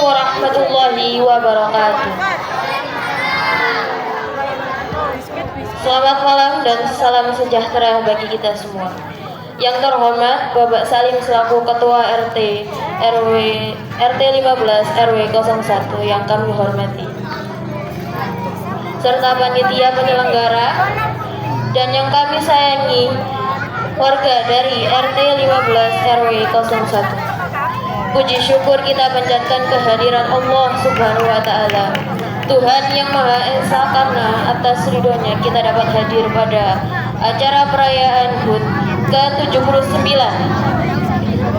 warahmatullahi wabarakatuh. Selamat malam dan salam sejahtera bagi kita semua. Yang terhormat Bapak Salim selaku Ketua RT 15 RW 01 yang kami hormati, serta panitia penyelenggara dan yang kami sayangi warga dari RT 15 RW 01. Puji syukur kita panjatkan kehadiran Allah Subhanahu wa Ta'ala, Tuhan yang Maha Esa, karena atas ridhonya kita dapat hadir pada acara perayaan HUT ke-79.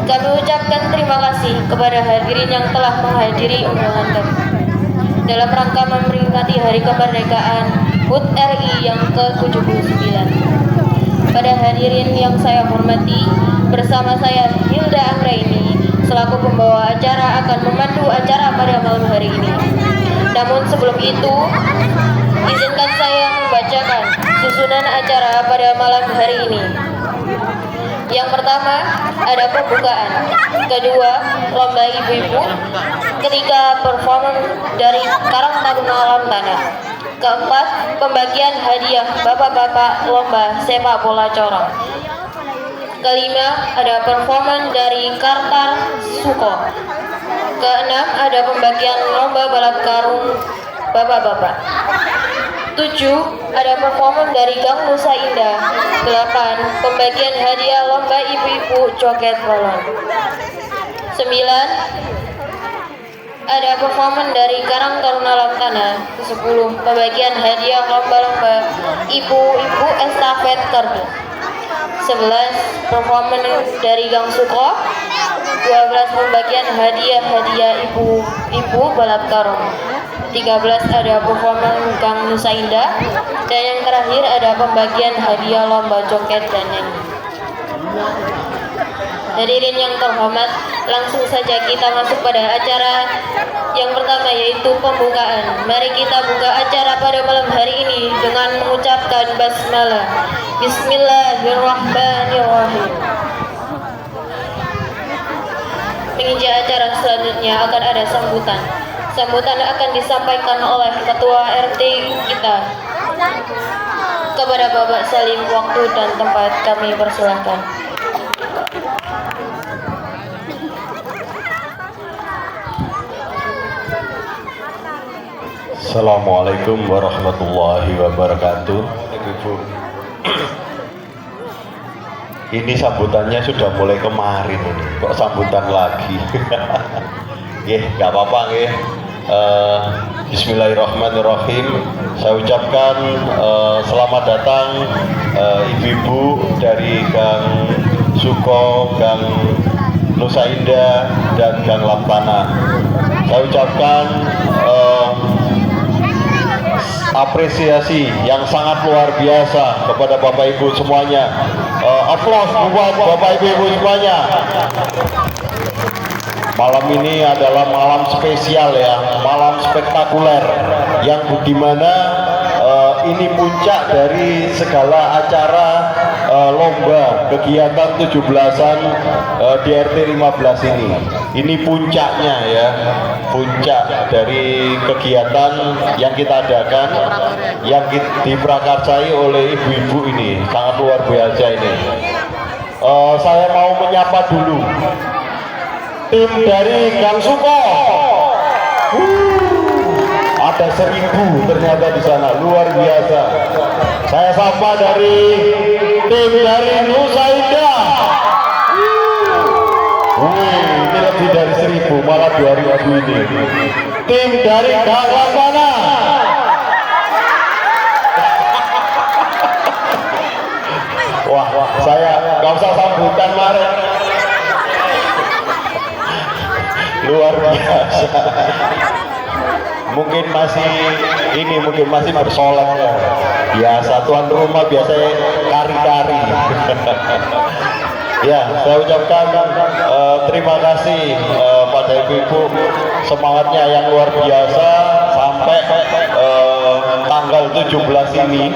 Kami ucapkan terima kasih kepada hadirin yang telah menghadiri undangan kami dalam rangka memperingati Hari Kemerdekaan HUT RI yang ke-79. Pada hadirin yang saya hormati, bersama saya Hilda Anggraini selaku pembawa acara akan memandu acara pada malam hari ini. Namun sebelum itu, izinkan saya membacakan susunan acara pada malam hari ini. Yang pertama ada pembukaan, kedua lomba ibu-ibu, ketiga performance dari Karang Taruna Alam Tanah, keempat pembagian hadiah bapak-bapak lomba sepak bola corong, kelima ada performan dari Kartar Suko, keenam ada pembagian lomba balap karung bapak-bapak, 7 ada performan dari Gang Nusa Indah, 8 pembagian hadiah lomba ibu-ibu joget balon, 9 ada performan dari Karang Taruna Alam Tanah, 10 pembagian hadiah lomba-lomba ibu-ibu estafet kartu, 11 performan dari Gang Suko, 12 pembagian hadiah ibu-ibu balap karung, 13 ada performan Gang Nusa Indah, dan yang terakhir ada pembagian hadiah lomba joget dan nyanyi. Hadirin yang terhormat, langsung saja kita masuk pada acara yang pertama, yaitu pembukaan. Mari kita buka acara pada malam hari ini dengan mengucapkan basmalah. Bismillahirrahmanirrahim. Menginjak acara selanjutnya akan ada sambutan. Sambutan akan disampaikan oleh Ketua RT kita. Kepada Bapak Salim, waktu dan tempat kami persilahkan. Assalamualaikum warahmatullahi wabarakatuh. Ibu, ini sambutannya sudah mulai kemarin ini, kok sambutan lagi? Gak apa-apa nggih. Bismillahirrahmanirrahim. Saya ucapkan selamat datang ibu-ibu dari Gang Suko, Gang Nusa Indah, dan Gang Lampana. Saya ucapkan apresiasi yang sangat luar biasa kepada Bapak Ibu semuanya. Aplaus buat Bapak Ibu semuanya. Malam ini adalah malam spesial ya, malam spektakuler yang dimana ini puncak dari segala acara lomba kegiatan 17-an di RT 15 ini. Ini puncaknya ya, puncak dari kegiatan yang kita adakan, yang diprakarsai oleh ibu-ibu ini, sangat luar biasa ini. Saya mau menyapa dulu tim dari Gang Suko. Ada 1000 ternyata di sana, luar biasa. Saya sapa dari tim dari Nusa Indah. Ini lebih dari 1000, malah 2000 ini. Tim dari Gang Lampana. Wah, saya nggak usah sambutan kemarin. Luar biasa. Mungkin masih bersolek ya. Biasa tuan rumah biasanya kari-kari. Ya, saya ucapkan terima kasih pada ibu-ibu, semangatnya yang luar biasa sampai tanggal 17 ini.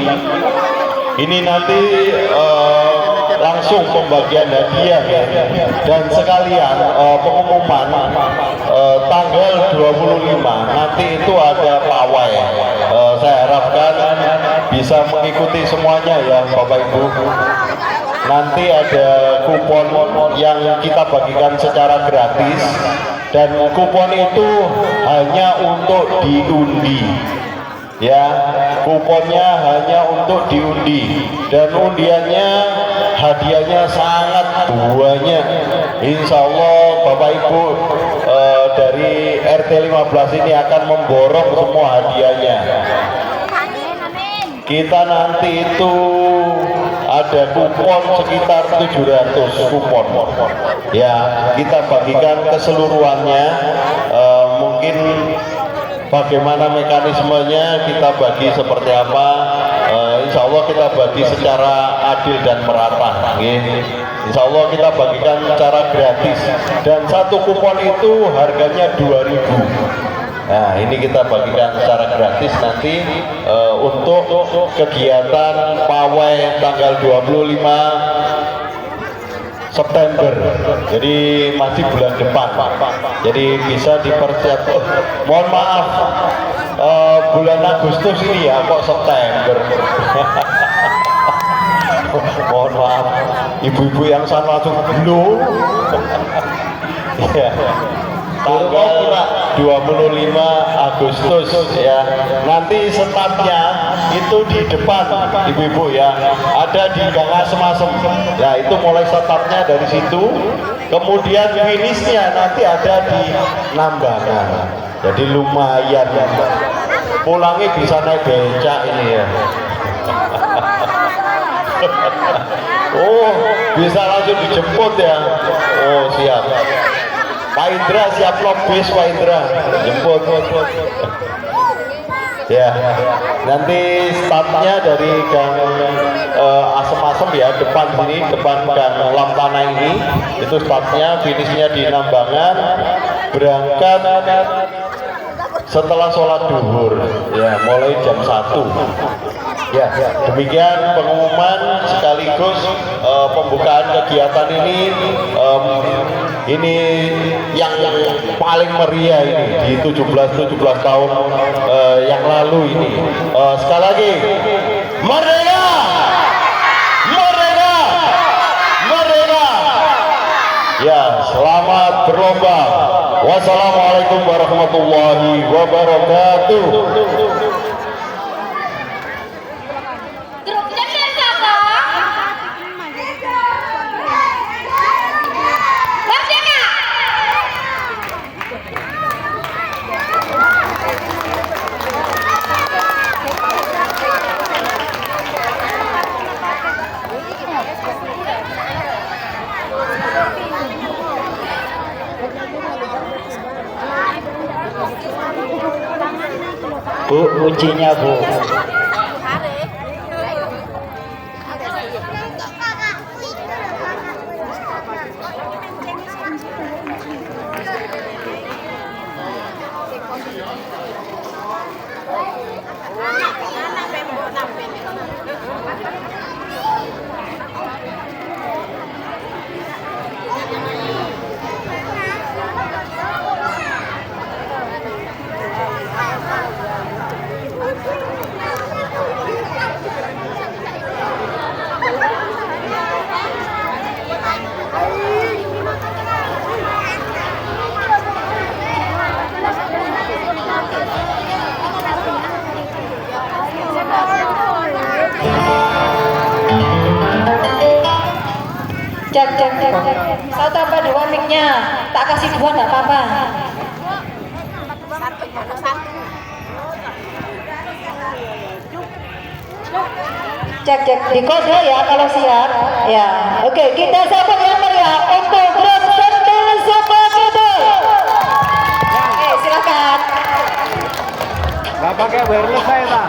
Ini nanti langsung pembagian hadiah ya. Dan sekalian pengumuman tanggal 25 nanti itu ada pawai. Saya harapkan bisa mengikuti semuanya ya Bapak Ibu. Nanti ada kupon yang kita bagikan secara gratis, dan kupon itu hanya untuk diundi ya, kuponnya hanya untuk diundi, dan undiannya hadiahnya sangat banyak. Insya Allah Bapak Ibu dari RT 15 ini akan memborong semua hadiahnya. Kita nanti itu ada kupon sekitar 700 kupon ya, kita bagikan keseluruhannya. Mungkin bagaimana mekanismenya kita bagi seperti apa, insya Allah kita bagi secara adil dan merata. Insya Allah kita bagikan secara gratis, dan satu kupon itu harganya 2.000. Nah ini kita bagikan secara gratis nanti untuk kegiatan pawai tanggal 25 September, jadi masih bulan depan, jadi bisa dipersiapkan. Mohon maaf, bulan Agustus ini ya kok September. Mohon maaf, ibu-ibu yang sana langsung belum. Ya, tanggal 25 Agustus ya. Nanti startnya itu di depan ibu-ibu ya, ada di Gang Asem-Asem. Nah itu mulai startnya dari situ, kemudian finishnya nanti ada di Nambangan. Jadi lumayan ya, pulangnya bisa naik becak ini ya. Oh bisa langsung dijemput ya. Oh siap Pak Indra, siap lobis Pak Indra, jemput ya. Nanti startnya dari Gang Asem-Asem ya, depan sini, depan Gang Lampana ini, itu startnya, finishnya di Nambangan. Berangkat setelah sholat duhur ya, mulai jam 1 ya. Demikian pengumuman sekaligus pembukaan kegiatan ini yang paling meriah ini di 17 tahun yang lalu ini. Sekali lagi, merdeka, merdeka, merdeka. Ya, selamat berlomba. Wassalamualaikum warahmatullahi wabarakatuh. Bu, kuncinya Bu. Cek. Saya tambah 2 mic-nya. Tak kasih 2 enggak apa-apa. Cek. Dikode ya kalau siap. Ya. Oke, kita sambut yang meriah untuk grup Sentul Super Kidul. Oke, silakan. Nggak pakai wireless saya Pak.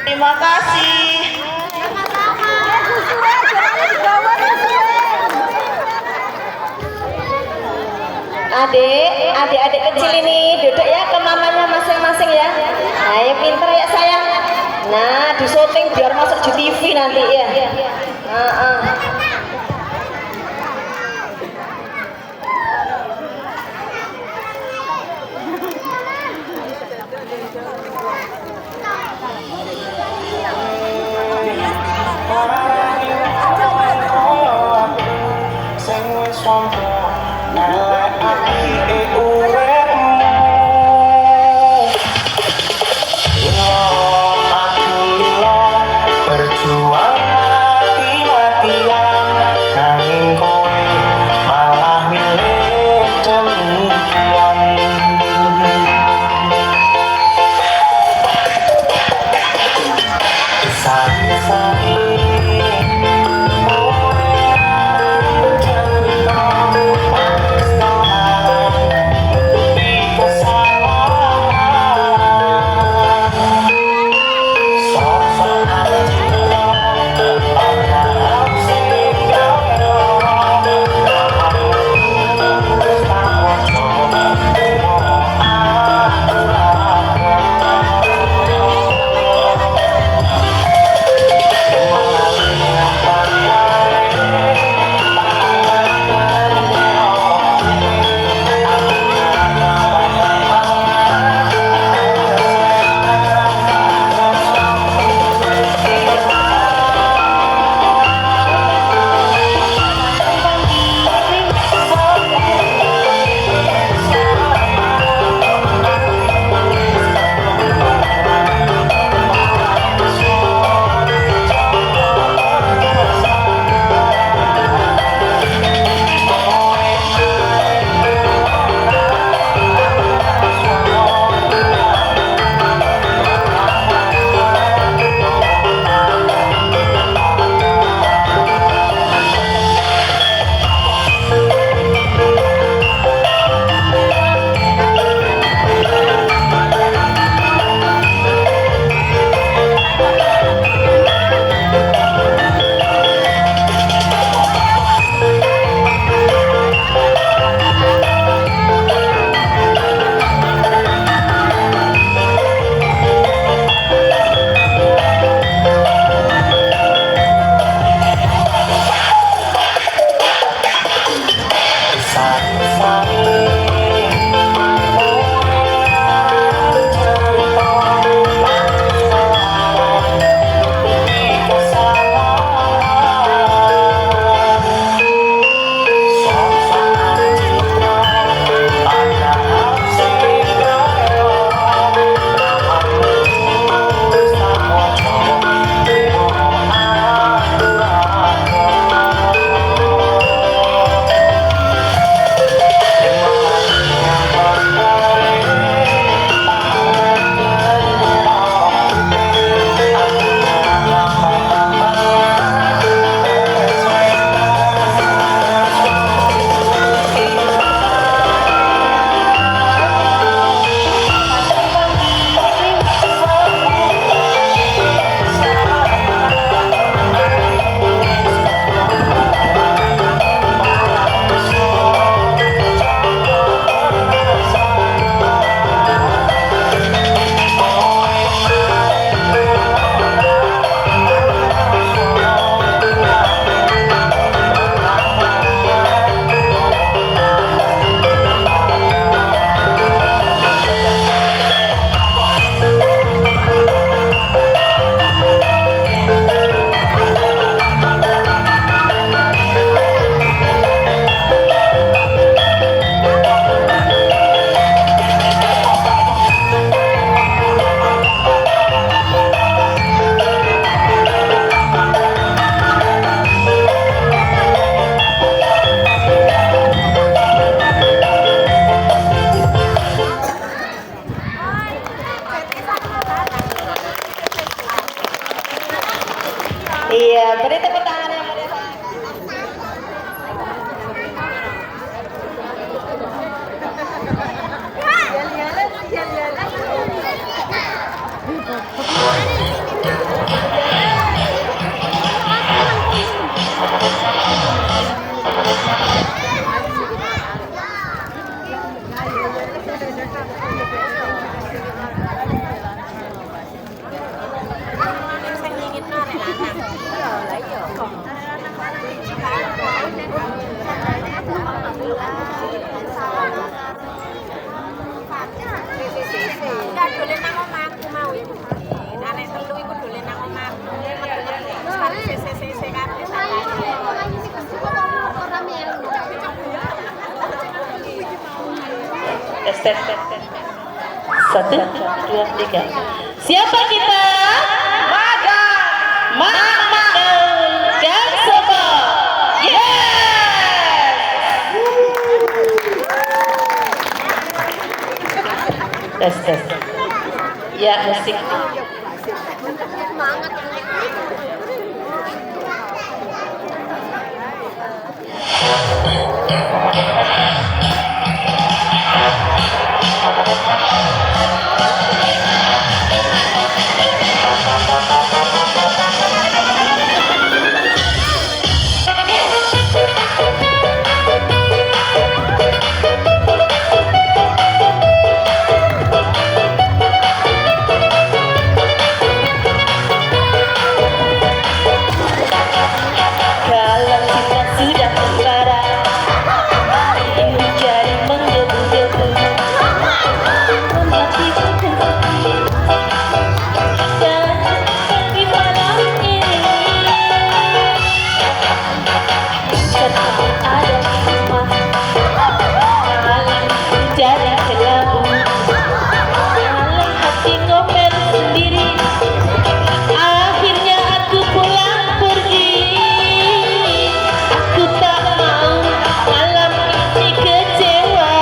Terima kasih. Adik kecil ini duduk ya ke mamanya masing-masing ya. Ayo pinter ya sayang. Nah, di syuting biar masuk di TV nanti ya. Iya, beri tepuk tangan yang meriah. Jalan-jalan. Satu, dua, tiga. Siapa kita? Mama dan Sobo. Yes. Tes. Ya, musik. Kalau kita sudah membara, ini jadi menggebu-gebu, membuat kita tersepi. Dan pagi malam ini, setelah ada di rumah, malam jadi kelabu, malam hati ngomel sendiri. Akhirnya aku pulang pergi. Aku tak mau malam ini kecewa.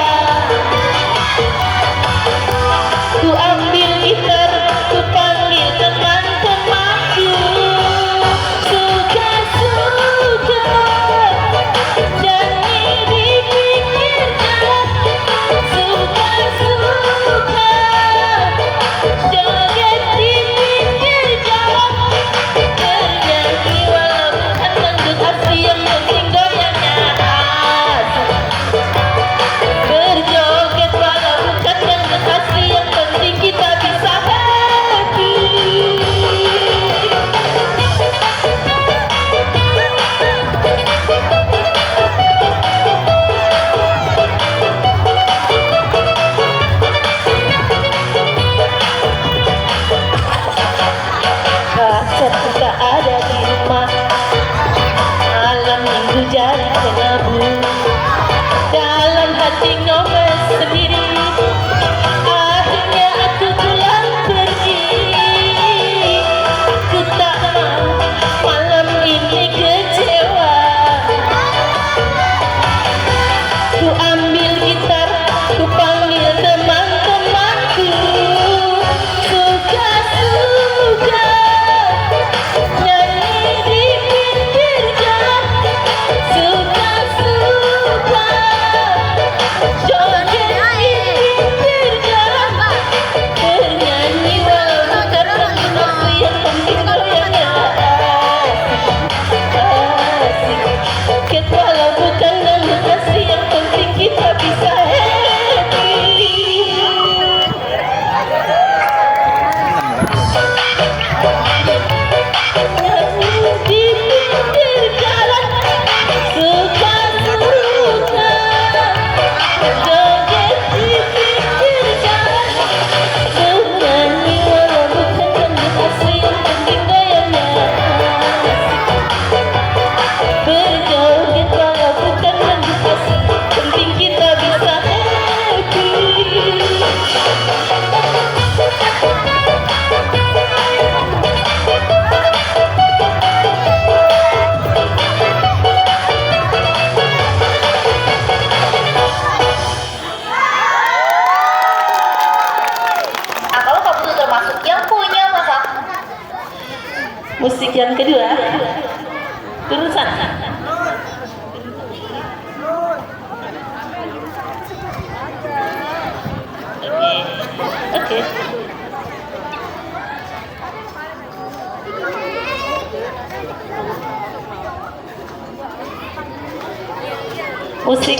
Ku ambil gitar, ku panggil teman-temanku. Suka-suka nyanyi di pinggir jalan. Suka-suka joget di pinggir jalan. Bernyanyi walau bukan dangdut asli, yang penting goyangnya asik. Berjoget walau bukan dangdut asli, yang penting kita bisa happy. Kaset tak ada di rumah, malam minggu jadi kelabu. Dalam hati ngomel sendiri. Akhirnya aku pulang pergi. Aku tak mau malam ini kecewa. Ku ambil gitar, ku panggil teman-temanku. Suka-suka nyanyi di pinggir jalan. Suka-suka joget di pinggir jalan. Bernyanyi walau bukan dangdut asli, yang penting goyangnya asik. Joget walau bukan dangdut asli, yang penting kita bisa happy. Nyanyi di pinggir jalan. Suka-suka joget di pinggir jalan. Bernyanyi walau bukan dangdut asli, yang penting goyangnya asik. Berjoget walau bukan dangdut asli, penting kita bisa happy. Nah, kalau kamu tuh termasuk yang punya masa musik yang kedua, turun sana. Oke. Musik.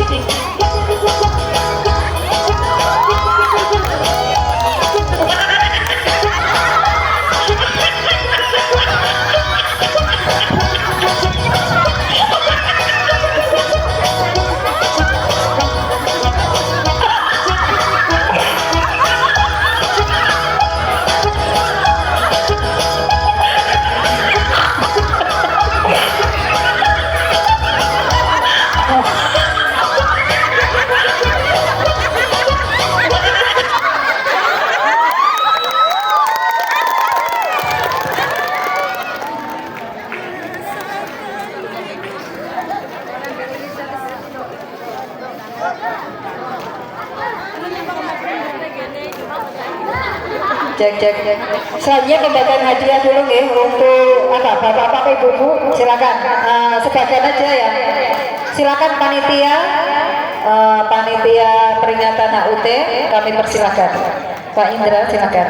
Cek. Selanjutnya pembagian hadiah dulu nih untuk bapak-bapak ibu-ibu, silakan sebagian aja ya. Silakan panitia peringatan HUT kami persilakan. Pak Indra silakan.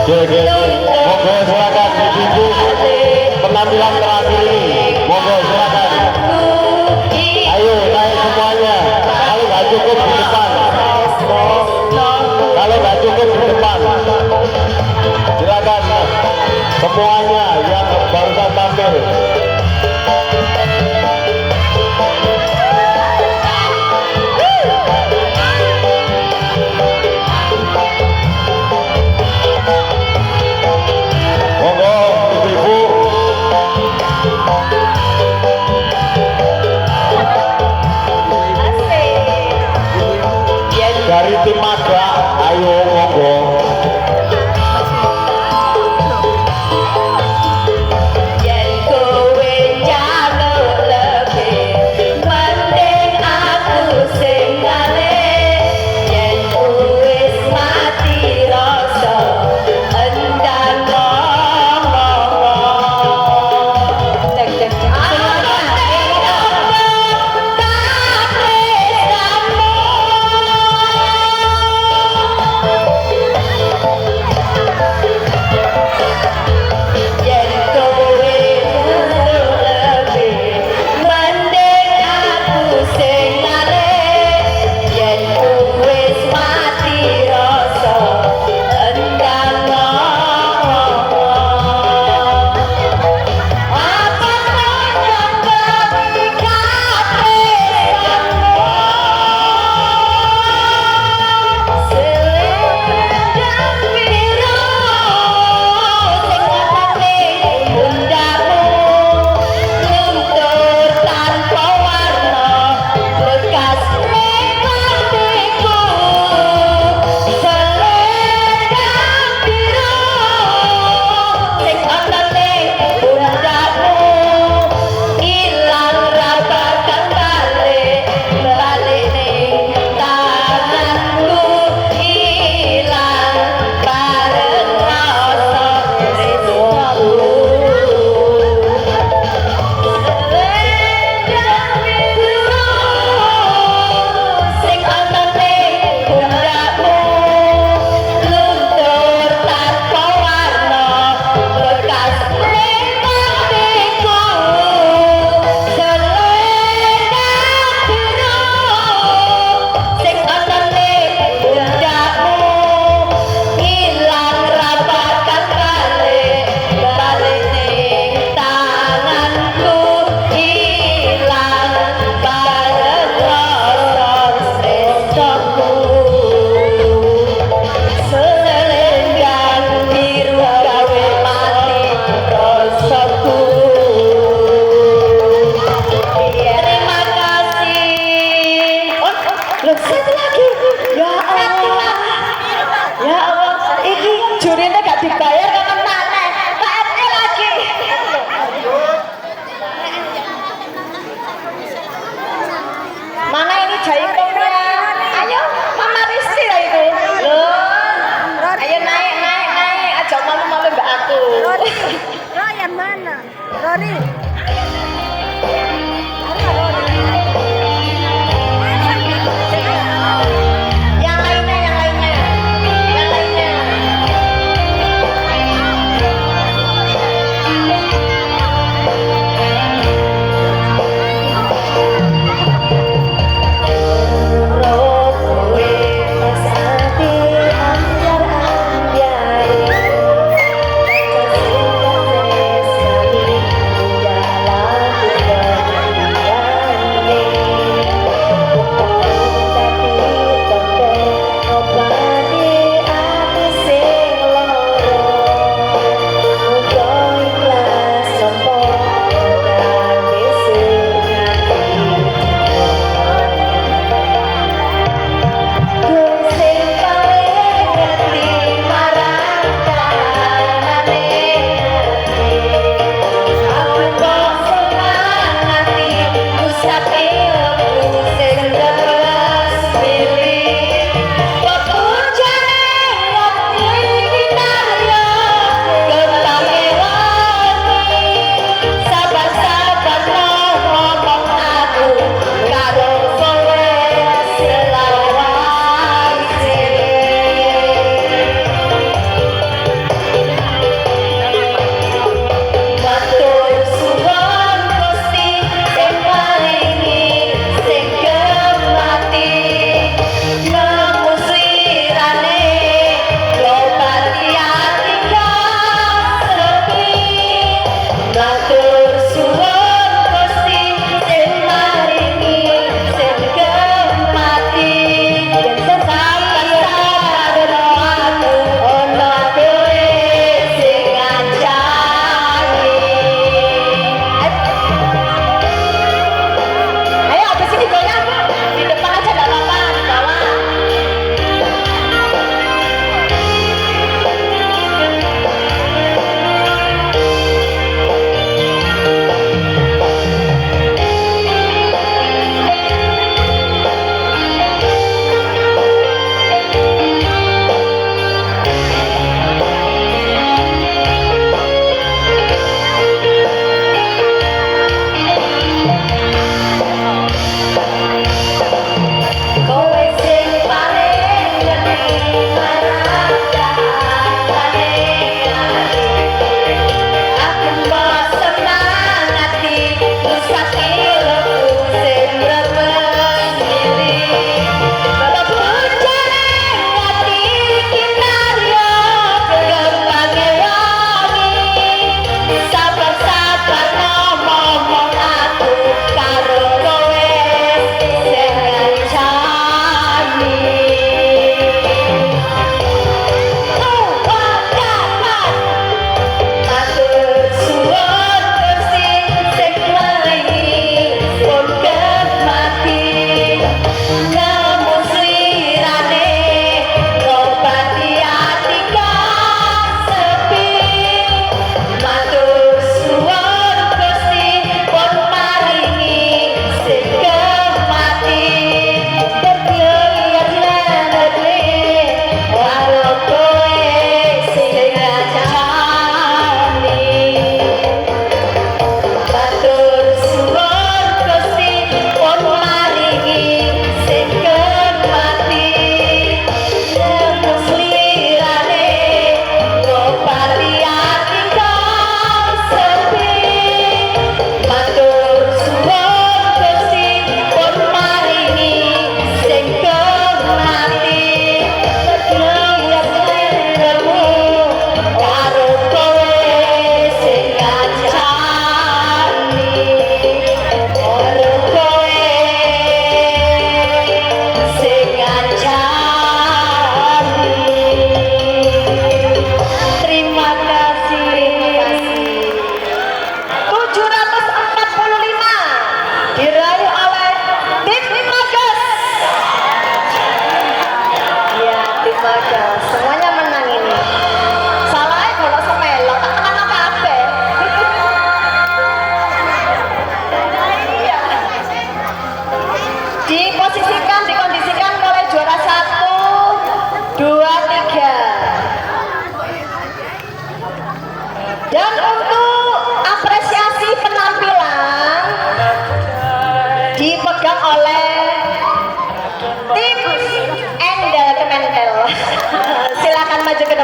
Monggo silakan ditunggu penampilan terakhir ini. Monggo silakan. Ayo naik semuanya. Kalau nggak cukup di depan. Kalau nggak cukup di depan. Silakan semuanya yang barusan tampil. Dari tim Maga, ayo monggo. Yen kowe Yang lainnya, yang lainnya, yang lainnya.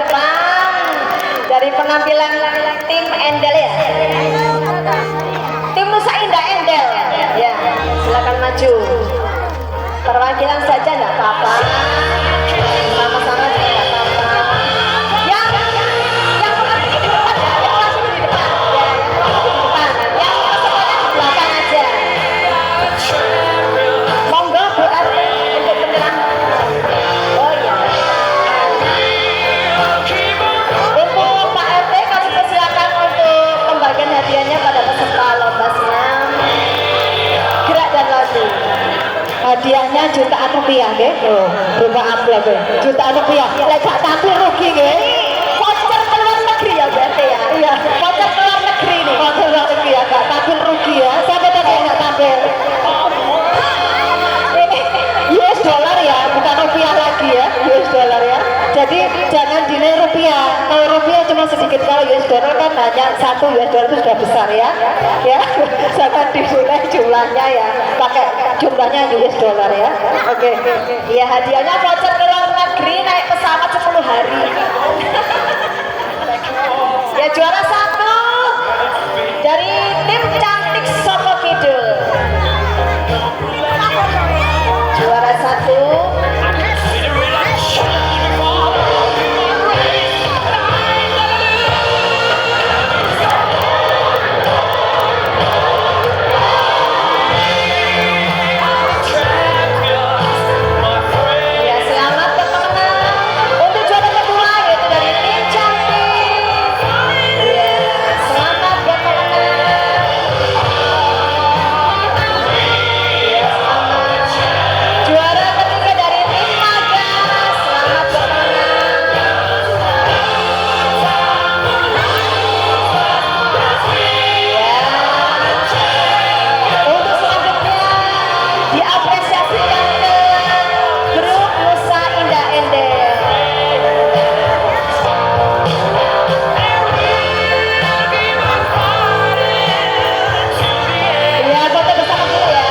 depan dari penampilan tim Endel ya. Tim Nusa Indah Endel. Ya, silakan maju. Perwakilan saja nggak apa-apa. Sama-sama juga nggak apa-apa. Yang penting di depan ya, yang langsung di depan. Ya, yang langsung di depan. Yang semuanya di belakang aja. Monggo Bu RT untuk penyerang. Oh iya. Untuk Pak RT kami persilakan untuk pembagian hadiahnya pada peserta lomba senam gerak dan lagu. Hadiahnya jutaan rupiah, nggih. Oh, berupa amplop jutaan rupiah. Lek gak tampil rugi nggih. Voucher ke luar negeri ya berarti ya. Iya, voucher ke luar negeri nih. Voucher luar negeri ya, gak tampil rugi ya. Sampai tadi gak tampil. US dollar ya, bukan rupiah lagi ya. US dollar ya. Jadi jangan dinilai rupiah. Kalau rupiah cuma sedikit, kalau US dollar kan hanya 1 US dollar itu sudah besar ya. Ya, jangan dinilai jumlahnya ya. Pakai jumlahnya US dollar ya. Oke. Iya, hadiahnya voucher ke luar negeri naik pesawat 10 hari. Ya, juara 1 dari tim Cantik Soko Kidul. Juara 1 ya, selamat berkemenang. Untuk juara kedua yaitu dari tim Cantik. Ya, selamat berkemenang. Ya, selamat. Juara ketiga dari tim Magas. Selamat berkemenang. Ya. Untuk selanjutnya diapresiasikan ke grup Nusa Indah Endel. Ya, foto bersama dulu ya.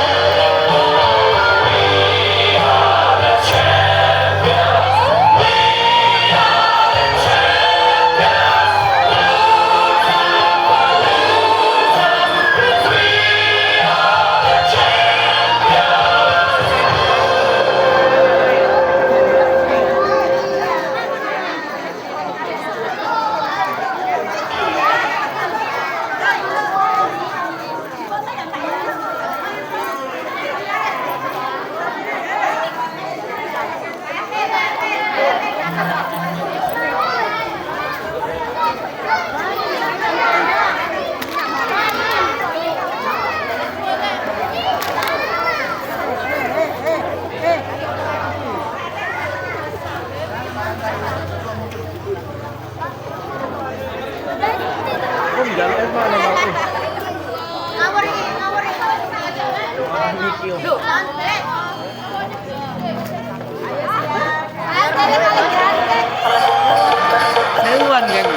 Hewan geng.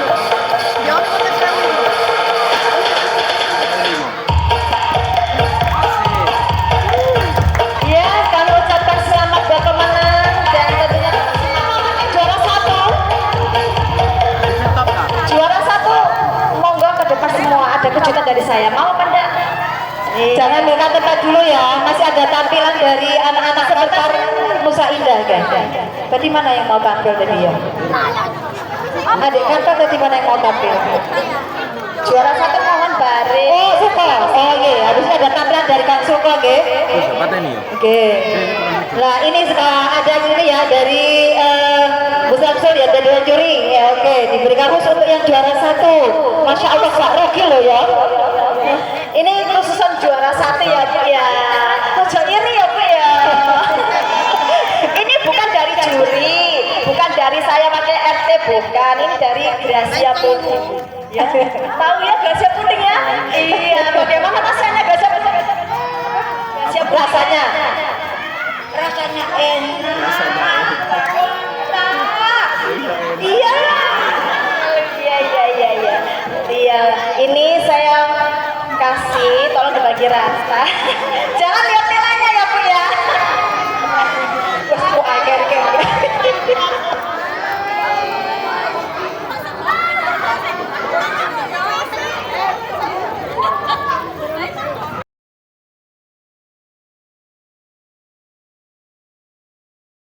Ya, kami ucapkan selamat berkemenang dan tentunya juara 1. Juara 1, monggo ke depan semua. Ada kejutan dari saya. Mau apa enggak? Jangan minta tempat dulu ya. Masih ada tampilan dari anak-anak sekitar Nusa Indah kan. Tadi mana yang mau tampil tadi ya? Adik kantor tadi mana yang mau tampil? Juara 1 mohon bareng. Oh, Suko. Oh iya, harusnya ada tampilan dari Kang Suko, nggih. Apa ini ya? Oke. Nah, ini ada ini ya dari Bu Samsul ya, dari juri. Ya, oke, diberikan khusus untuk yang juara 1. Masya Allah, Pak Rocky loh ya. Ini khususan juara 1 ya, Bu ya. Tujuh iri ya, Bu ya. Ini bukan dari juri, bukan dari saya pakai RT, bukan. Ini dari Gracia Putih. Ya, tahu ya Gracia Putih ya? Iya, bagaimana rasanya Gracia Putih? Gracia Putih rasanya? Rasanya enak. Iya. Iya. Ini saya kasih, tolong dibagi rata.